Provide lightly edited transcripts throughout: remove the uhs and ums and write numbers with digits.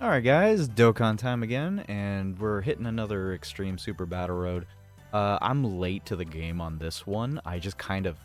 Alright guys, Dokkan time again, and we're hitting another Extreme Super Battle Road. I'm late to the game on this one. I just kind of,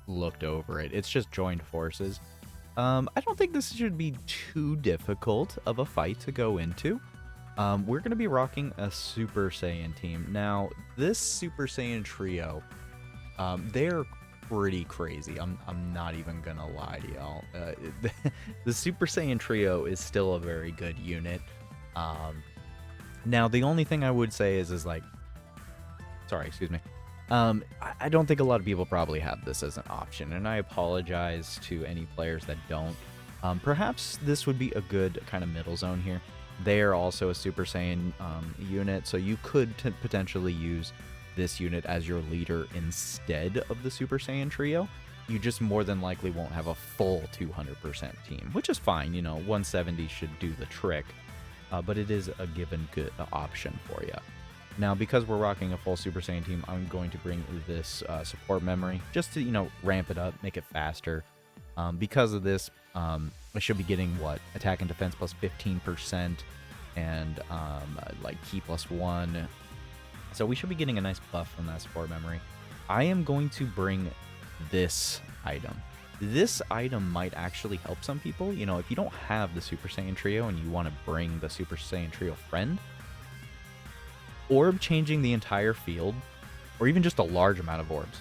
looked over it. It's just joined forces. I don't think this should be too difficult of a fight to go into. We're going to be rocking a Super Saiyan team. Now, this Super Saiyan trio, they're pretty crazy. I'm not even gonna lie to y'all. The Super Saiyan trio is still a very good unit. Now the only thing I would say is like, sorry, excuse me. I don't think a lot of people probably have this as an option, and I apologize to any players that don't. Perhaps this would be a good kind of middle zone here. They are also a Super Saiyan unit, so you could potentially use this unit as your leader instead of the Super Saiyan trio. You just more than likely won't have a full 200% team, which is fine. You know, 170 should do the trick, but it is a given good option for you. Now, because we're rocking a full Super Saiyan team, I'm going to bring this support memory just to, you know, ramp it up, make it faster. Because of this, I should be getting, attack and defense plus 15% and, ki plus 1. So we should be getting a nice buff from that support memory. I am going to bring this item. This item might actually help some people. You know, if you don't have the Super Saiyan trio and you want to bring the Super Saiyan trio friend, orb changing the entire field, or even just a large amount of orbs,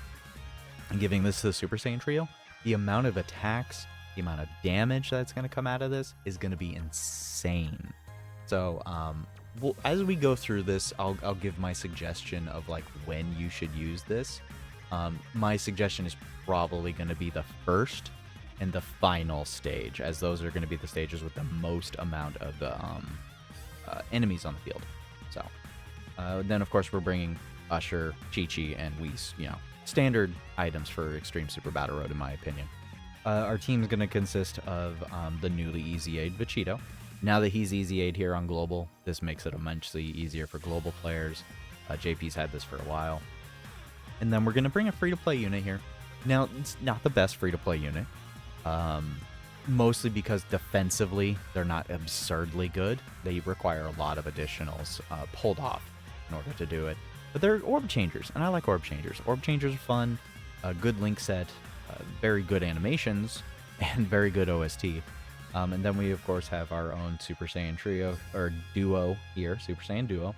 and giving this to the Super Saiyan trio, the amount of attacks, the amount of damage that's going to come out of this is going to be insane. So, well, as we go through this, I'll give my suggestion of when you should use this. My suggestion is probably going to be the first and the final stage, as those are going to be the stages with the most amount of the enemies on the field. So then, of course, we're bringing Usher, Chi-Chi, and Whis. You know, standard items for Extreme Super Battle Road, in my opinion. Our team is going to consist of the newly Easy-Aid Vegito. Now that he's Easy-Aid here on Global, this makes it immensely easier for global players. JP's had this for a while. And then we're going to bring a free-to-play unit here. Now, it's not the best free-to-play unit. Mostly because defensively, they're not absurdly good. They require a lot of additionals pulled off in order to do it. But they're orb changers, and I like orb changers. Orb changers are fun, a good link set, very good animations, and very good OST. And then we, of course, have our own Super Saiyan trio, or duo here, Super Saiyan duo.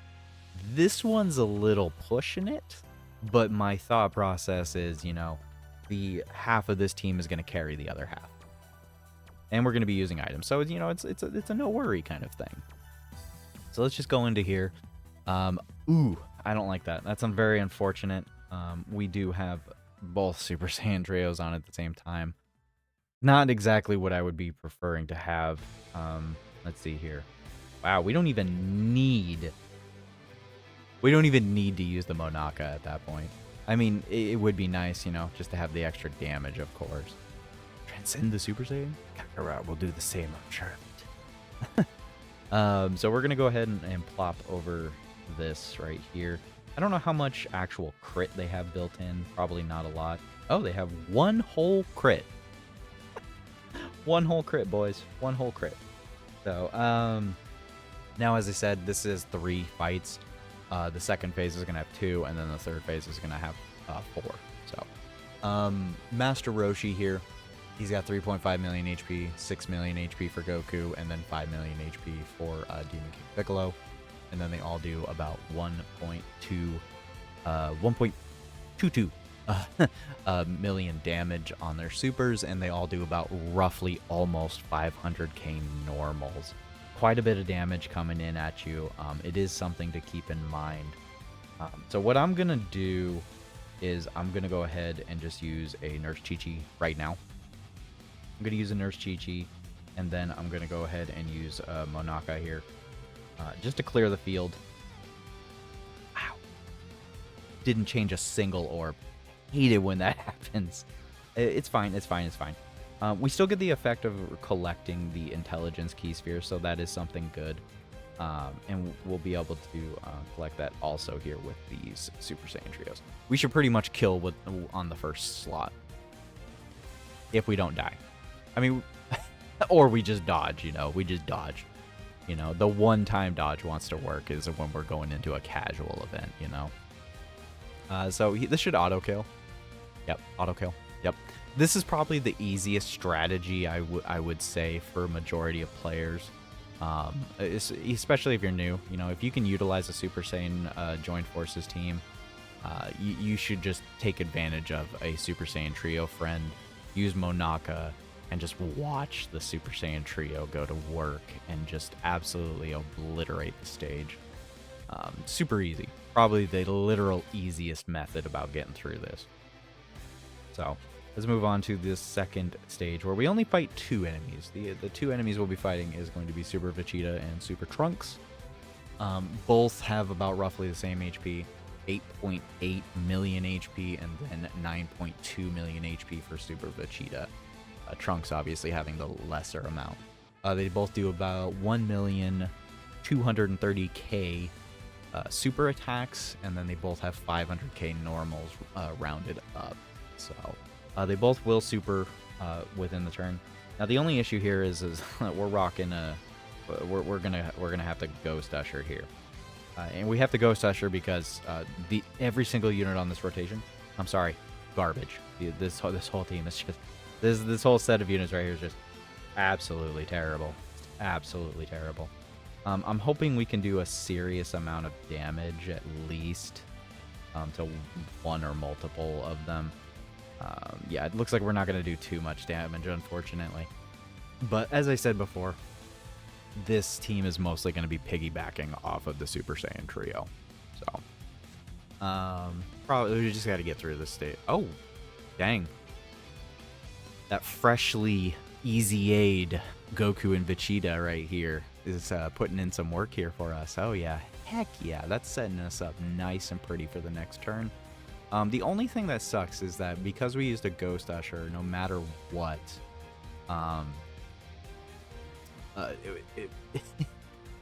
This one's a little pushing it, but my thought process is, you know, the half of this team is going to carry the other half. And we're going to be using items. So, you know, it's a no-worry kind of thing. So let's just go into here. Ooh, I don't like that. That's very unfortunate. We do have both Super Saiyan trios on at the same time. Not exactly what I would be preferring to have. Let's see here. Wow, we don't even need to use the Monaka at that point. I mean, it would be nice, you know, just to have the extra damage, of course. Transcend the Super Saiyan? Kakarot will do the same, I'm sure of it. So we're going to go ahead and plop over this right here. I don't know how much actual crit they have built in. Probably not a lot. Oh, they have one whole crit. One whole crit, boys. One whole crit. So, now, as I said, this is 3 fights. The second phase is going to have 2, and then the third phase is going to have 4. So, Master Roshi here, he's got 3.5 million HP, 6 million HP for Goku, and then 5 million HP for Demon King Piccolo. And then they all do about 1.22 million damage on their supers, and they all do about roughly almost 500k normals. Quite a bit of damage coming in at you. It is something to keep in mind. So what I'm gonna do is I'm gonna go ahead and just use a Nurse Chi-Chi right now. I'm gonna use a Nurse Chi-Chi, and then I'm gonna go ahead and use Monaka here, just to clear the field. Wow. Didn't change a single orb. Hate it when that happens. It's fine, it's fine, it's fine. We still get the effect of collecting the intelligence key sphere, so that is something good. And we'll be able to collect that also here with these Super Saiyan trios. We should pretty much kill on the first slot, if we don't die. I mean, or we just dodge, you know, we just dodge. You know, the one-time dodge wants to work is when we're going into a casual event, you know. This should auto-kill. Yep, auto-kill. Yep. This is probably the easiest strategy I would say for a majority of players. Especially if you're new. You know, if you can utilize a Super Saiyan Joined Forces team, you should just take advantage of a Super Saiyan Trio friend, use Monaka, and just watch the Super Saiyan Trio go to work and just absolutely obliterate the stage. Super easy. Probably the literal easiest method about getting through this. So, let's move on to this second stage where we only fight 2 enemies. The 2 enemies we'll be fighting is going to be Super Vegeta and Super Trunks. Both have about roughly the same HP, 8.8 million HP and then 9.2 million HP for Super Vegeta. Trunks obviously having the lesser amount. They both do about 1,230,000 super attacks, and then they both have 500k normals rounded up. So they both will super within the turn. Now the only issue here is we're rocking we're gonna have to Ghost Usher here, and we have to Ghost Usher because every single unit on this rotation, I'm sorry, garbage. This whole team is just this whole set of units right here is just absolutely terrible, absolutely terrible. I'm hoping we can do a serious amount of damage at least to one or multiple of them. Yeah, it looks like we're not going to do too much damage, unfortunately. But as I said before, this team is mostly going to be piggybacking off of the Super Saiyan Trio. So, probably we just got to get through this state. Oh, dang. That freshly easy-aid Goku and Vegeta right here is putting in some work here for us. Oh, yeah. Heck yeah. That's setting us up nice and pretty for the next turn. The only thing that sucks is that because we used a Ghost Usher, no matter what,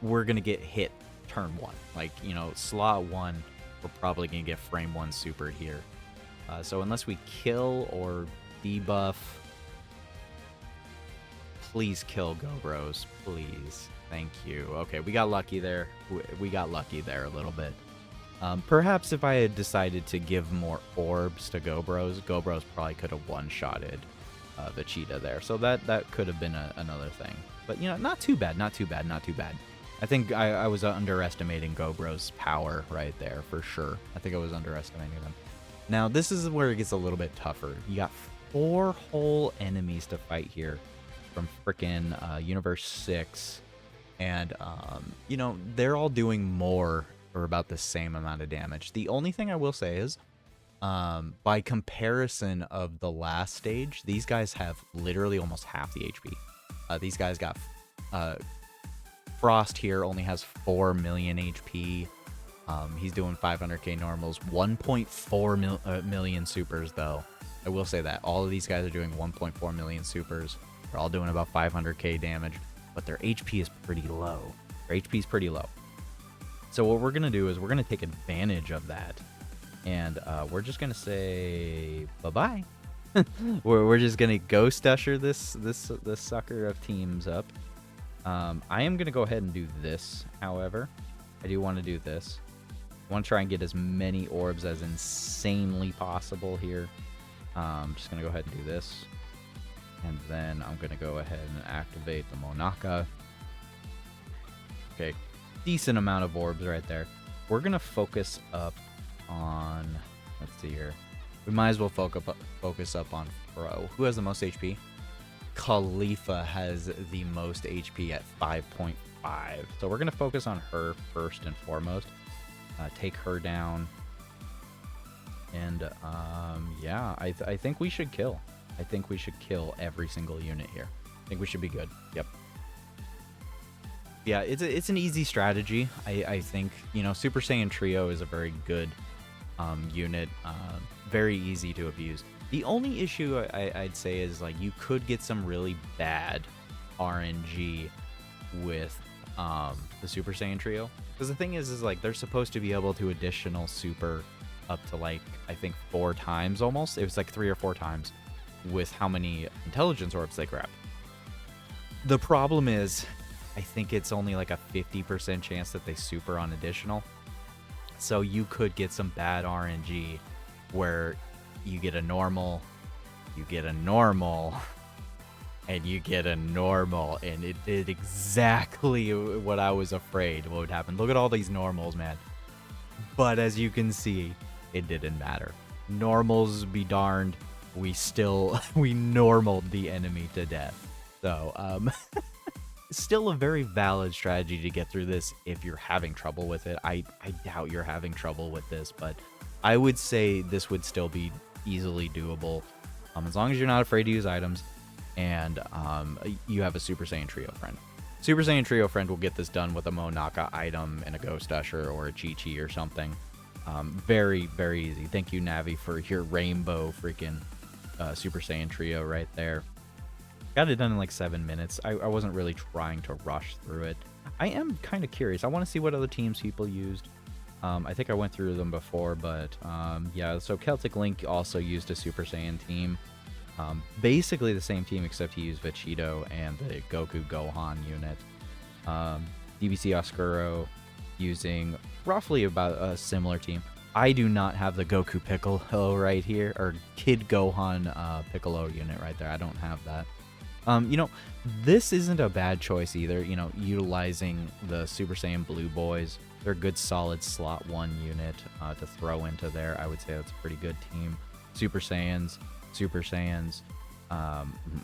we're going to get hit turn 1. Like, you know, slot 1, we're probably going to get frame 1 super here. So unless we kill or debuff, please kill Go Bros, please. Thank you. Okay, we got lucky there. We got lucky there a little bit. Perhaps if I had decided to give more orbs to Go Bros probably could have one-shotted Vegeta there. So that could have been another thing. But, you know, not too bad, not too bad, not too bad. I think I was underestimating Go Bros' power right there, for sure. I think I was underestimating them. Now, this is where it gets a little bit tougher. You got 4 whole enemies to fight here from frickin' Universe 6. And, you know, they're all doing more or about the same amount of damage. The only thing I will say is, by comparison of the last stage, these guys have literally almost half the HP. These guys got... Frost here only has 4 million HP. He's doing 500k normals. 1.4 million supers, though. I will say that. All of these guys are doing 1.4 million supers. They're all doing about 500k damage. But their HP is pretty low. Their HP is pretty low. So what we're going to do is we're going to take advantage of that. And we're just going to say bye-bye. we're just going to Ghost Usher this sucker of teams up. I am going to go ahead and do this, however. I do want to do this. I want to try and get as many orbs as insanely possible here. I'm just going to go ahead and do this. And then I'm going to go ahead and activate the Monaka. Okay, decent amount of orbs right there. We're going to focus up on... Let's see here. We might as well focus up on Pro. Who has the most HP? Khalifa has the most HP at 5.5. So we're going to focus on her first and foremost. Take her down. And, yeah, I think we should kill. I think we should kill every single unit here. I think we should be good. Yep. Yeah, it's an easy strategy. I think, you know, Super Saiyan Trio is a very good unit. Very easy to abuse. The only issue I'd say is, like, you could get some really bad RNG with the Super Saiyan Trio. Because the thing is like, they're supposed to be able to additional super up to, like, I think 4 times almost. It was like 3 or 4 times with how many intelligence orbs they grab. The problem is I think it's only like a 50% chance that they super on additional. So you could get some bad RNG where you get a normal, you get a normal, and you get a normal, and it did exactly what I was afraid would happen. Look at all these normals, man. But as you can see, it didn't matter. Normals be darned, we normaled the enemy to death. So, still a very valid strategy to get through this if you're having trouble with it. I doubt you're having trouble with this, but I would say this would still be easily doable, as long as you're not afraid to use items and you have a Super Saiyan Trio friend. Super Saiyan Trio friend will get this done with a Monaka item and a Ghost Usher or a Chi-Chi or something. Very, very easy. Thank you, Navi, for your rainbow freaking Super Saiyan Trio right there. Got it done in like 7 minutes. I wasn't really trying to rush through it. I am kind of curious. I want to see what other teams people used. I think I went through them before, but yeah, so Celtic Link also used a Super Saiyan team. Basically the same team, except he used Vegito and the Goku Gohan unit. DBZ Oscuro using roughly about a similar team. I do not have the Goku Piccolo right here, or Kid Gohan Piccolo unit right there. I don't have that. You know, this isn't a bad choice either, you know, utilizing the Super Saiyan Blue Boys. They're a good solid slot 1 unit to throw into there. I would say that's a pretty good team. Super Saiyans, Super Saiyans,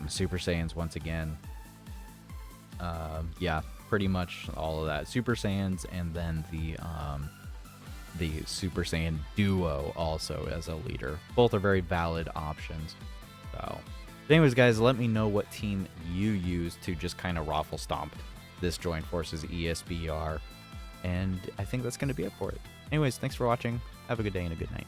Super Saiyans once again. Yeah, pretty much all of that. Super Saiyans, and then the Super Saiyan Duo also as a leader. Both are very valid options. So, anyways, guys, let me know what team you use to just kind of raffle stomp this Joint Forces ESBR. And I think that's going to be it for it. Anyways, thanks for watching. Have a good day and a good night.